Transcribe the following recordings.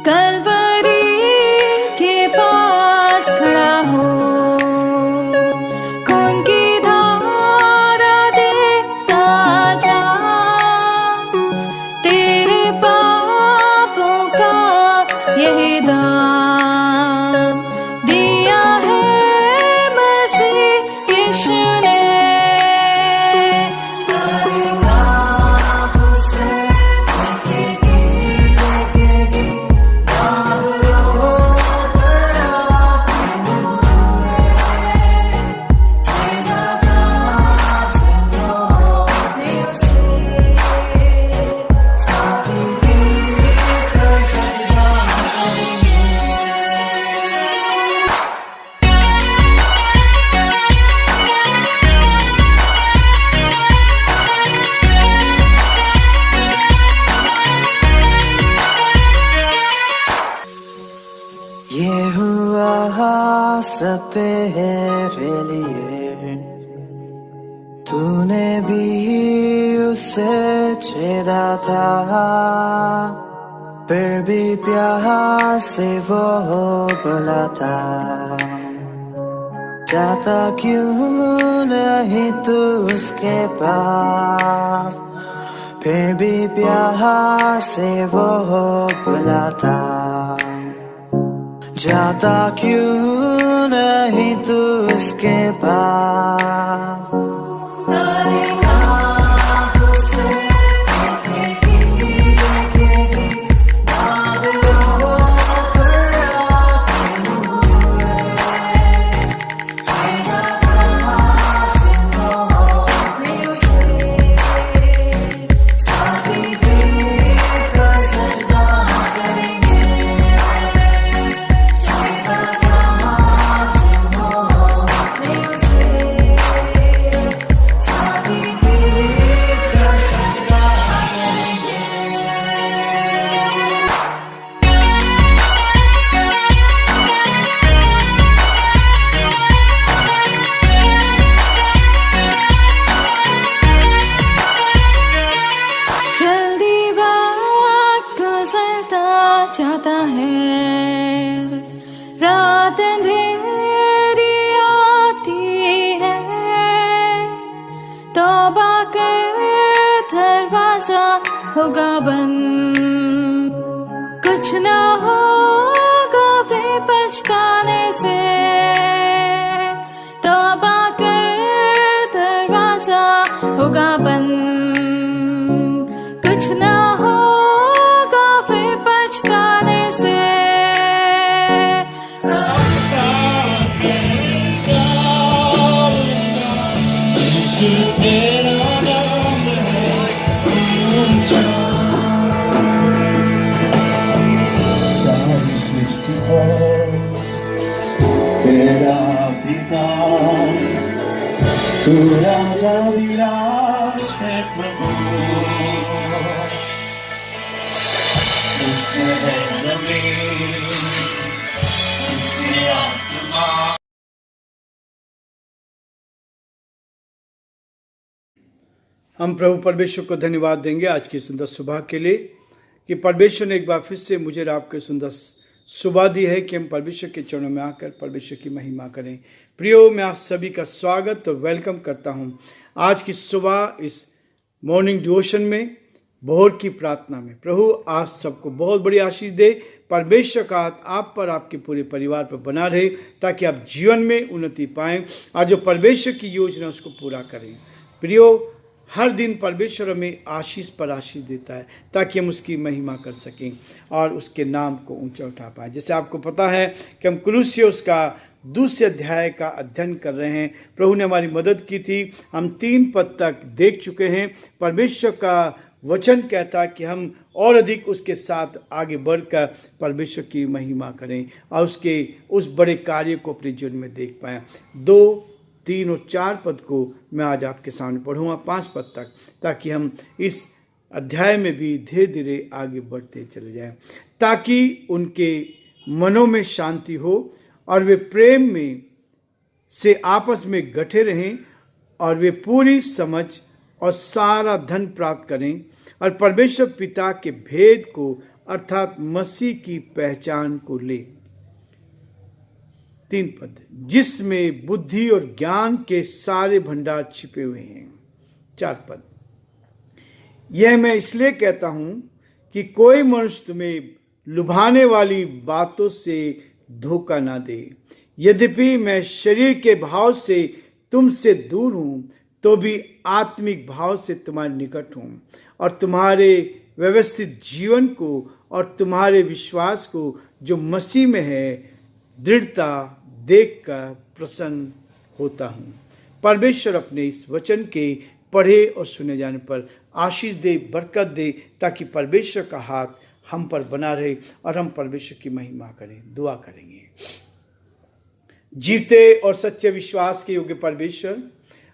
कलवरी के पास खड़ा हो, खून की धारा देखता जा, तेरे पापों का यही दाम दिया है मसीह यीशु ने। ये हुआ सब तेरे लिए, तूने भी उसे छेड़ा था, फिर भी प्यार से वो बोला था, जाता क्यों नहीं तू उसके पास, फिर भी प्यार से वो बोला था, जाता क्यों नहीं तू उसके पास। चाहता है, रात अंधेरी आती है, तौबा कर दरवाजा होगा बंद, कुछ ना होगा वे पछताने से, तौबा कर दरवाजा होगा बंद, कुछ ना होगा वे पछताने से। सारी सृष्टि पर तेरा पिता, तू राजा विराज है प्रभु, उससे है जमीन, उससे आसमान। हम प्रभु परमेश्वर को धन्यवाद देंगे आज की सुंदर सुबह के लिए कि परमेश्वर ने एक बार फिर से मुझे और आपको सुंदर सुबह दी है कि हम परमेश्वर के चरणों में आकर परमेश्वर की महिमा करें। प्रियो, मैं आप सभी का स्वागत और वेलकम करता हूं आज की सुबह इस मॉर्निंग डिवोशन में, भोर की प्रार्थना में। प्रभु आप सबको बहुत बड़ी आशीष दे, परमेश्वर का हाथ आप पर, आपके पूरे परिवार पर बना रहे, ताकि आप जीवन में उन्नति पाएं और जो परमेश्वर की योजना उसको पूरा करें। प्रियो, हर दिन परमेश्वर हमें आशीष पर आशीष देता है ताकि हम उसकी महिमा कर सकें और उसके नाम को ऊंचा उठा पाएं। जैसे आपको पता है कि हम कुलुस्सियोस का दूसरे अध्याय का अध्ययन कर रहे हैं। प्रभु ने हमारी मदद की थी, हम 3 पद तक देख चुके हैं। परमेश्वर का वचन कहता है कि हम और अधिक उसके साथ आगे बढ़कर परमेश्वर की महिमा करें और उसके उस बड़े कार्य को अपने जीवन में देख पाएं। 2, 3 और 4 पद को मैं आज आपके सामने पढ़ूंगा, 5 पद तक, ताकि हम इस अध्याय में भी धीरे धीरे आगे बढ़ते चले जाएं, ताकि उनके मनों में शांति हो और वे प्रेम में से आपस में गठे रहें और वे पूरी समझ और सारा धन प्राप्त करें और परमेश्वर पिता के भेद को अर्थात मसीह की पहचान को ले। 3 पद, जिसमें बुद्धि और ज्ञान के सारे भंडार छिपे हुए हैं। 4 पद, यह मैं इसलिए कहता हूं कि कोई मनुष्य तुम्हें लुभाने वाली बातों से धोखा ना दे। यद्यपि मैं शरीर के भाव से तुमसे दूर हूं, तो भी आत्मिक भाव से तुम्हारे निकट हूं, और तुम्हारे व्यवस्थित जीवन को और तुम्हारे विश्वास को जो मसीह में है दृढ़ता देखकर प्रसन्न होता हूं। परमेश्वर अपने इस वचन के पढ़े और सुने जाने पर आशीष दे, बरकत दे, ताकि परमेश्वर का हाथ हम पर बना रहे और हम परमेश्वर की महिमा करें। दुआ करेंगे। जीवते और सच्चे विश्वास के योग्य परमेश्वर,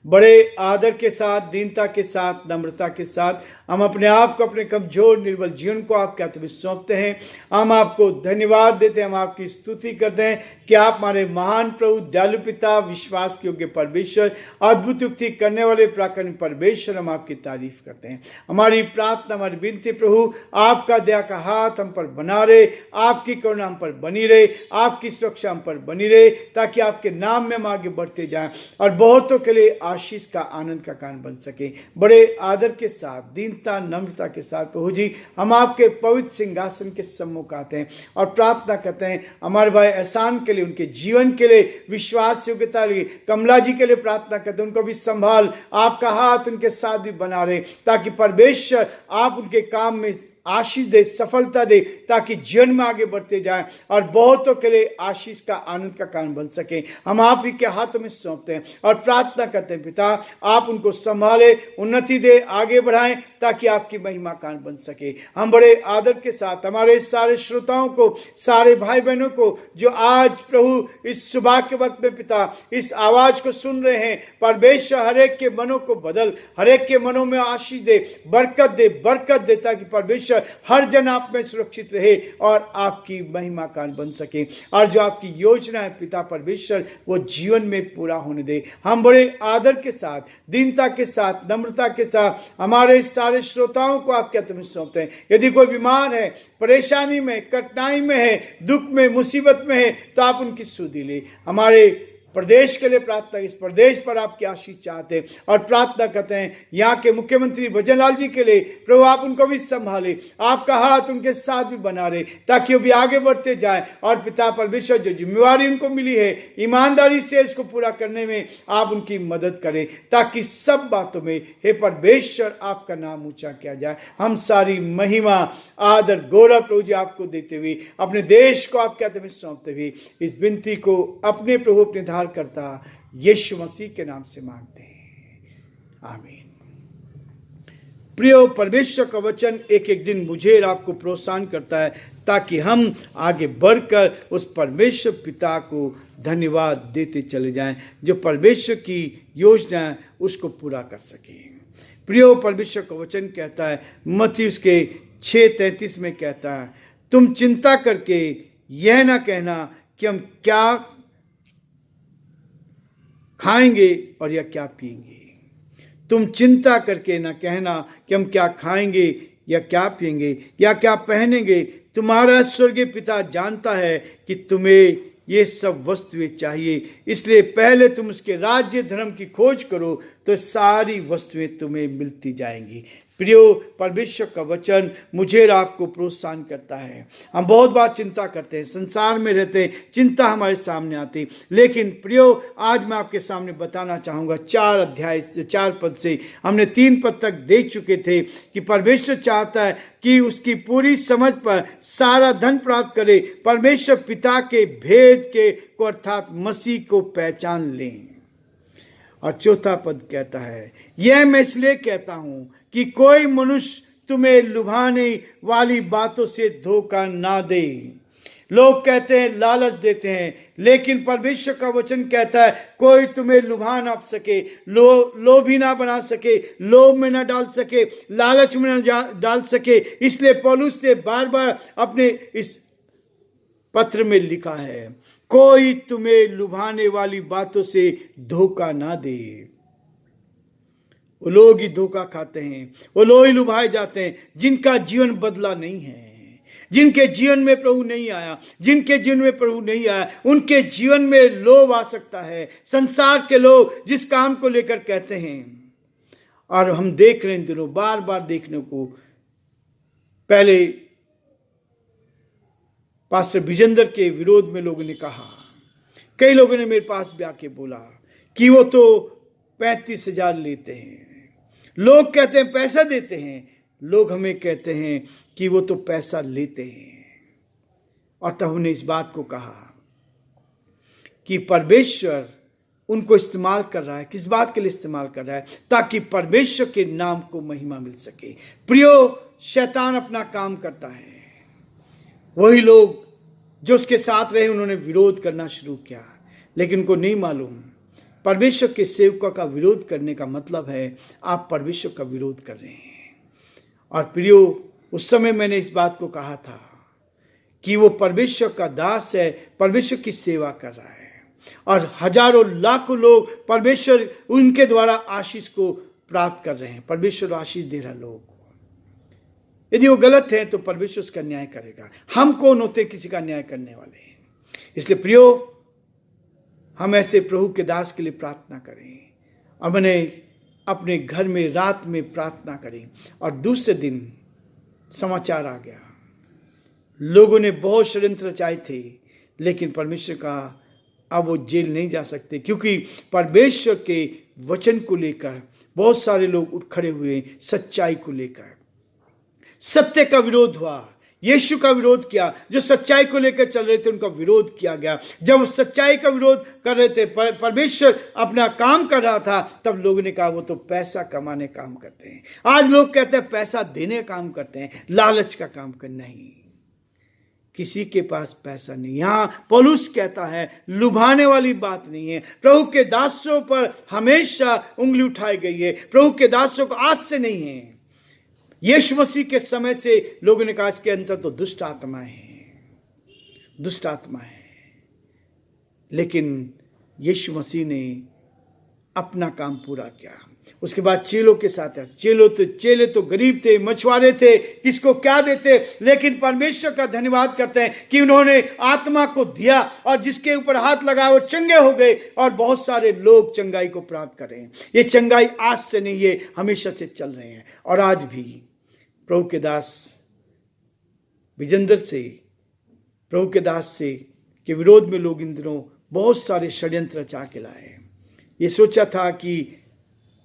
बड़े आदर के साथ, दीनता के साथ, नम्रता के साथ हम अपने आप को, अपने कमजोर निर्बल जीवन को आपके हाथ में सौंपते हैं। हम आपको धन्यवाद देते हैं, हम आपकी स्तुति करते हैं कि आप हमारे महान प्रभु, दयालु पिता, विश्वास के योग्य परमेश्वर, अद्भुत युक्ति करने वाले प्राकरण परमेश्वर, हम आपकी तारीफ करते हैं। हमारी प्रार्थना, हमारी विनती प्रभु, आपका दया का हाथ हम पर बना रहे, आपकी करुणा हम पर बनी रहे, आपकी सुरक्षा हम पर बनी रहे, ताकि आपके नाम में हम आगे बढ़ते जाएं और बहुतों के लिए आशीष का, आनंद का कारण बन सके। बड़े आदर के साथ, दीनता, नम्रता के साथ प्रभु जी हम आपके पवित्र सिंहासन के सम्मुख आते हैं और प्रार्थना करते हैं हमारे भाई एहसान के लिए, उनके जीवन के लिए, विश्वास योग्यता लिए, कमला जी के लिए प्रार्थना करते हैं, उनको भी संभाल, आपका हाथ उनके साथ भी बना रहे, ताकि परमेश्वर आप उनके काम में आशीष दे, सफलता दे, ताकि जीवन में आगे बढ़ते जाएं और बहुतों के लिए आशीष का, आनंद का कारण बन सके। हम आप ही के हाथों में सौंपते हैं और प्रार्थना करते हैं पिता, आप उनको संभाले, उन्नति दे, आगे बढ़ाएं, ताकि आपकी महिमा कारण बन सके। हम बड़े आदर के साथ हमारे सारे श्रोताओं को, सारे भाई बहनों को जो आज प्रभु इस सुबह के वक्त में पिता इस आवाज को सुन रहे हैं, परमेश्वर हर एक के मनों को बदल, हर एक के मनों में आशीष दे, बरकत दे, बरकत दे, ताकि परमेश्वर हर जन आप में सुरक्षित रहे और आपकी महिमा का बन सके। और जो आपकी योजना है पिता परमेश्वर, वो जीवन में पूरा होने दे। हम बड़े आदर के साथ, दीनता के साथ, नम्रता के साथ हमारे सारे श्रोताओं को आपके हाथ में सौंपते हैं। यदि कोई बीमार है, परेशानी में, कठिनाई में है, दुख में, मुसीबत में है, तो आप उनकी सुधि ले। हमारे प्रदेश के लिए प्रार्थना, इस प्रदेश पर आपकी आशीष चाहते हैं और प्रार्थना करते हैं यहाँ के मुख्यमंत्री भजनलाल जी के लिए, प्रभु आप उनको भी संभाले, आपका हाथ उनके साथ भी बना रहे, ताकि वो भी आगे बढ़ते जाए और पिता परमेश्वर जो जिम्मेवारी उनको मिली है, ईमानदारी से इसको पूरा करने में आप उनकी मदद करें, ताकि सब बातों में हे परमेश्वर आपका नाम ऊंचा किया जाए। हम सारी महिमा, आदर, गौरव प्रभु जी आपको देते हुए, अपने देश को आपके हाथ में सौंपते हुए इस विनती को अपने प्रभु, अपने धार करता यीशु मसीह के नाम से मांगते हैं, आमीन। प्रियो, परमेश्वर का वचन एक एक दिन मुझे और आपको प्रोत्साहन करता है, ताकि हम आगे बढ़कर उस परमेश्वर पिता को धन्यवाद देते चले जाएं, जो परमेश्वर की योजना है उसको पूरा कर सके। प्रियो, परमेश्वर का वचन कहता है, मत्ती उसके 6:33 में कहता है, तुम चिंता करके यह ना कहना कि हम क्या खाएंगे और या क्या पिएंगे। तुम चिंता करके ना कहना कि हम क्या खाएंगे या क्या पिएंगे या क्या पहनेंगे। तुम्हारा स्वर्गीय पिता जानता है कि तुम्हें ये सब वस्तुएं चाहिए, इसलिए पहले तुम उसके राज्य धर्म की खोज करो, तो सारी वस्तुएं तुम्हें मिलती जाएंगी। प्रियो, परमेश्वर का वचन मुझे और आपको प्रोत्साहन करता है। हम बहुत बार चिंता करते हैं, संसार में रहते हैं, चिंता हमारे सामने आती, लेकिन प्रियो आज मैं आपके सामने बताना चाहूँगा 4 अध्याय से 4 पद से हमने 3 पद तक देख चुके थे कि परमेश्वर चाहता है कि उसकी पूरी समझ पर सारा धन प्राप्त करे, परमेश्वर पिता के भेद के को अर्थात मसीह को पहचान लें। और 4था पद कहता है, यह मैं इसलिए कहता हूं कि कोई मनुष्य तुम्हें लुभाने वाली बातों से धोखा ना दे। लोग कहते हैं, लालच देते हैं, लेकिन परमेश्वर का वचन कहता है कोई तुम्हें लुभा ना सके, लोभी ना बना सके, लोभ में ना डाल सके, लालच में ना डाल सके। इसलिए पौलुस ने बार बार अपने इस पत्र में लिखा है, कोई तुम्हें लुभाने वाली बातों से धोखा ना दे। वो लोग ही धोखा खाते हैं, वो लोग ही लुभाए जाते हैं जिनका जीवन बदला नहीं है। जिनके जीवन में प्रभु नहीं आया, जिनके जीवन में प्रभु नहीं आया, उनके जीवन में लोभ आ सकता है। संसार के लोग जिस काम को लेकर कहते हैं, और हम देख रहे हैं इन दिनों बार बार देखने को, पहले पास्टर विजेंद्र के विरोध में लोगों ने कहा, कई लोगों ने मेरे पास भी आके बोला कि वो तो 35,000 लेते हैं। लोग कहते हैं पैसा देते हैं, लोग हमें कहते हैं कि वो तो पैसा लेते हैं। और तब हमने इस बात को कहा कि परमेश्वर उनको इस्तेमाल कर रहा है। किस बात के लिए इस्तेमाल कर रहा है? ताकि परमेश्वर के नाम को महिमा मिल सके। प्रियो, शैतान अपना काम करता है। वही लोग जो उसके साथ रहे उन्होंने विरोध करना शुरू किया, लेकिन उनको नहीं मालूम परमेश्वर के सेवकों का विरोध करने का मतलब है आप परमेश्वर का विरोध कर रहे हैं। और प्रियो, उस समय मैंने इस बात को कहा था कि वो परमेश्वर का दास है, परमेश्वर की सेवा कर रहा है, और हजारों लाखों लोग परमेश्वर उनके द्वारा आशीष को प्राप्त कर रहे हैं। परमेश्वर आशीष दे रहा लोगों को। यदि वो गलत है तो परमेश्वर उसका न्याय करेगा। हम कौन होते किसी का न्याय करने वाले हैं? इसलिए प्रियो, हम ऐसे प्रभु के दास के लिए प्रार्थना करें, और मैंने अपने घर में रात में प्रार्थना करी, और दूसरे दिन समाचार आ गया। लोगों ने बहुत षड्यंत्र रचाए थे, लेकिन परमेश्वर का अब वो जेल नहीं जा सकते, क्योंकि परमेश्वर के वचन को लेकर बहुत सारे लोग उठ खड़े हुए। सच्चाई को लेकर सत्य का विरोध हुआ, यीशु का विरोध किया। जो सच्चाई को लेकर चल रहे थे उनका विरोध किया गया। जब सच्चाई का विरोध कर रहे थे, परमेश्वर अपना काम कर रहा था, तब लोगों ने कहा वो तो पैसा कमाने काम करते हैं। आज लोग कहते हैं पैसा देने काम करते हैं, लालच का काम कर। नहीं, किसी के पास पैसा नहीं। यहां पौलुस कहता है लुभाने वाली बात नहीं है। प्रभु के दासों पर हमेशा उंगली उठाई गई है। प्रभु के दासों को आज से नहीं है, यीशु मसीह के समय से लोगों ने कहा इसके अंदर तो दुष्ट आत्माएं हैं, दुष्ट आत्मा है। लेकिन यीशु मसीह ने अपना काम पूरा किया। उसके बाद चेलों के साथ है। चेले तो गरीब थे, मछुआरे थे, किसको क्या देते, लेकिन परमेश्वर का धन्यवाद करते हैं कि उन्होंने आत्मा को दिया, और जिसके ऊपर हाथ लगा वो चंगे हो गए, और बहुत सारे लोग चंगाई को प्राप्त कर रहे हैं। ये चंगाई आज से नहीं, ये हमेशा से चल रहे हैं। और आज भी प्रभु के दास विजेंद्र से, प्रभु के दास से के विरोध में लोग इन दिनों बहुत सारे षड्यंत्र रचा के लाए। ये सोचा था कि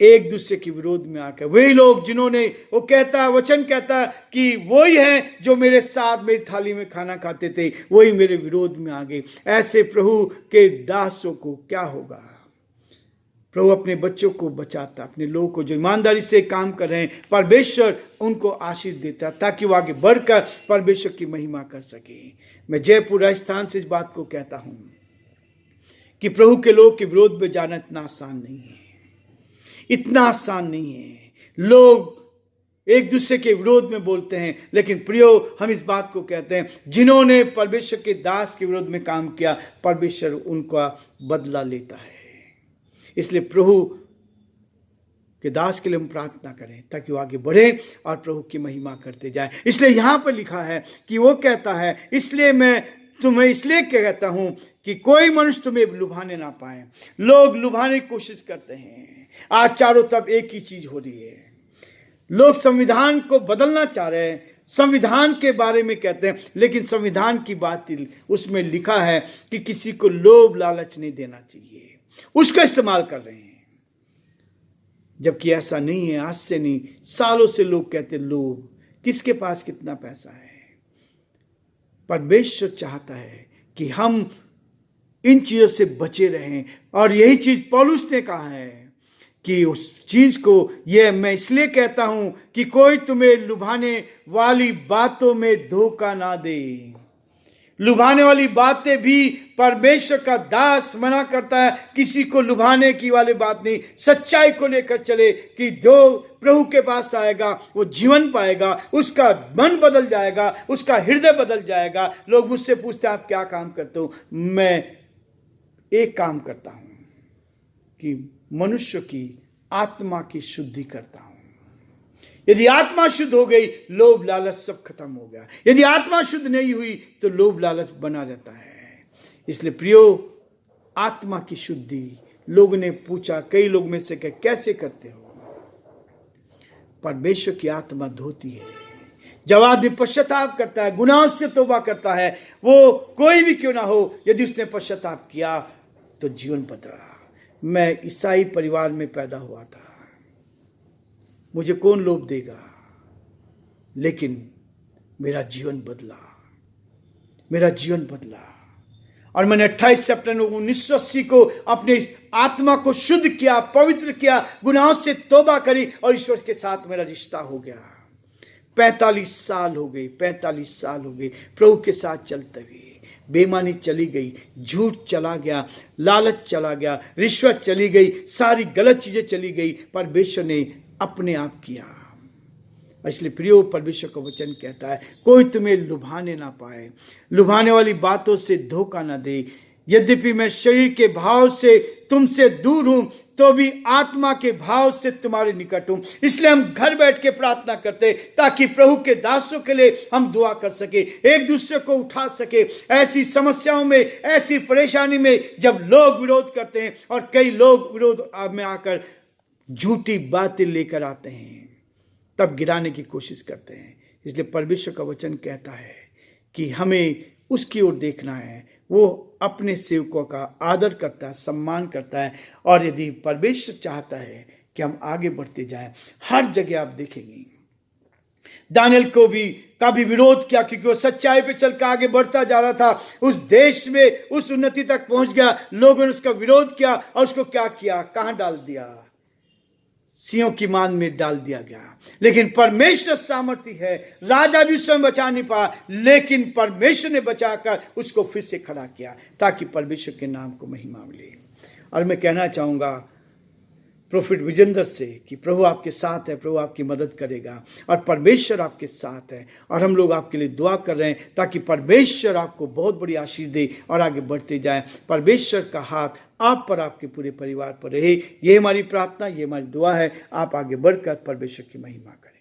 एक दूसरे के विरोध में आकर वही लोग जिन्होंने, वो कहता, वचन कहता कि वही हैं जो मेरे साथ मेरी थाली में खाना खाते थे, वही मेरे विरोध में आ गए। ऐसे प्रभु के दासों को क्या होगा? प्रभु अपने बच्चों को बचाता, अपने लोगों को जो ईमानदारी से काम कर रहे हैं, परमेश्वर उनको आशीष देता, ताकि वो आगे बढ़कर परमेश्वर की महिमा कर सके। मैं जयपुर राजस्थान से इस बात को कहता हूं कि प्रभु के लोग के विरोध में जाना इतना आसान नहीं है, इतना आसान नहीं है। लोग एक दूसरे के विरोध में बोलते हैं, लेकिन प्रियो, हम इस बात को कहते हैं जिन्होंने परमेश्वर के दास के विरोध में काम किया, परमेश्वर उनका बदला लेता है। इसलिए प्रभु के दास के लिए हम प्रार्थना करें ताकि वो आगे बढ़े और प्रभु की महिमा करते जाए। इसलिए यहां पर लिखा है कि वो कहता है, इसलिए मैं तुम्हें इसलिए कहता हूं कि कोई मनुष्य तुम्हें लुभाने ना पाए। लोग लुभाने की कोशिश करते हैं। आज चारों तरफ एक ही चीज हो रही है, लोग संविधान को बदलना चाह रहे हैं, संविधान के बारे में कहते हैं, लेकिन संविधान की बात उसमें लिखा है कि किसी को लोभ लालच नहीं देना चाहिए, उसका इस्तेमाल कर रहे हैं। जबकि ऐसा नहीं है। आज से नहीं, सालों से लोग कहते लोभ, किसके पास कितना पैसा है। परमेश्वर चाहता है कि हम इन चीजों से बचे रहें, और यही चीज पौलुस ने कहा है कि उस चीज को यह मैं इसलिए कहता हूं कि कोई तुम्हें लुभाने वाली बातों में धोखा ना दे। लुभाने वाली बातें भी परमेश्वर का दास मना करता है। किसी को लुभाने की वाली बात नहीं, सच्चाई को लेकर चले कि जो प्रभु के पास आएगा वो जीवन पाएगा, उसका मन बदल जाएगा, उसका हृदय बदल जाएगा। लोग मुझसे पूछते हैं आप क्या काम करते हो? मैं एक काम करता हूं कि मनुष्य की आत्मा की शुद्धि करता हूं। यदि आत्मा शुद्ध हो गई, लोभ लालच सब खत्म हो गया। यदि आत्मा शुद्ध नहीं हुई तो लोभ लालच बना रहता है। इसलिए प्रियो, आत्मा की शुद्धि, लोगों ने पूछा, कई लोग में से कैसे करते हो? परमेश्वर की आत्मा धोती है। जब आदमी पश्चाताप करता है, गुनाह से तौबा करता है, वो कोई भी क्यों ना हो, यदि उसने पश्चाताप किया तो जीवन बदला। मैं ईसाई परिवार में पैदा हुआ था, मुझे कौन लोभ देगा? लेकिन मेरा जीवन बदला, मेरा जीवन बदला। और मैंने 28 सितंबर 1980 को अपने इस आत्मा को शुद्ध किया, पवित्र किया, गुनाहों से तौबा करी और ईश्वर के साथ मेरा रिश्ता हो गया। 45 साल हो गए, 45 साल हो गए प्रभु के साथ चलते हुए। बेईमानी चली गई, झूठ चला गया, लालच चला गया, रिश्वत चली गई, सारी गलत चीजें चली गई। परमेश्वर ने अपने आप किया। इसलिए प्रियो, परमेश्वर का वचन कहता है, कोई तुम्हें लुभाने ना पाए, लुभाने वाली बातों से धोखा ना दे। यद्यपि मैं शरीर के भाव से तुमसे दूर हूं, तो भी आत्मा के भाव से तुम्हारे निकट हूं। इसलिए हम घर बैठ के प्रार्थना करते, ताकि प्रभु के दासों के लिए हम दुआ कर सके, एक दूसरे को उठा सके। ऐसी समस्याओं में, ऐसी परेशानी में जब लोग विरोध करते हैं, और कई लोग विरोध में आकर झूठी बातें लेकर आते हैं, तब गिराने की कोशिश करते हैं। इसलिए परमेश्वर का वचन कहता है कि हमें उसकी ओर देखना है। वो अपने सेवकों का आदर करता है, सम्मान करता है। और यदि परमेश्वर चाहता है कि हम आगे बढ़ते जाएं, हर जगह आप देखेंगे दानियल को भी काफी विरोध किया, क्योंकि वो सच्चाई पे चल कर आगे बढ़ता जा रहा था। उस देश में उस उन्नति तक पहुंच गया, लोगों ने उसका विरोध किया और उसको क्या किया, कहां डाल दिया? सिंहों की मान में डाल दिया गया। लेकिन परमेश्वर सामर्थ्य है, राजा भी स्वयं बचा नहीं पाया, लेकिन परमेश्वर ने बचाकर उसको फिर से खड़ा किया, ताकि परमेश्वर के नाम को महिमा मिले। और मैं कहना चाहूंगा प्रोफेट विजेंद्र से कि प्रभु आपके साथ है, प्रभु आपकी मदद करेगा, और परमेश्वर आपके साथ है। और हम लोग आपके लिए दुआ कर रहे हैं, ताकि परमेश्वर आपको बहुत बड़ी आशीष दे और आगे बढ़ते जाए। परमेश्वर का हाथ आप पर, आपके पूरे परिवार पर रहे। ये हमारी प्रार्थना, ये हमारी दुआ है। आप आगे बढ़कर परमेश्वर की महिमा करें।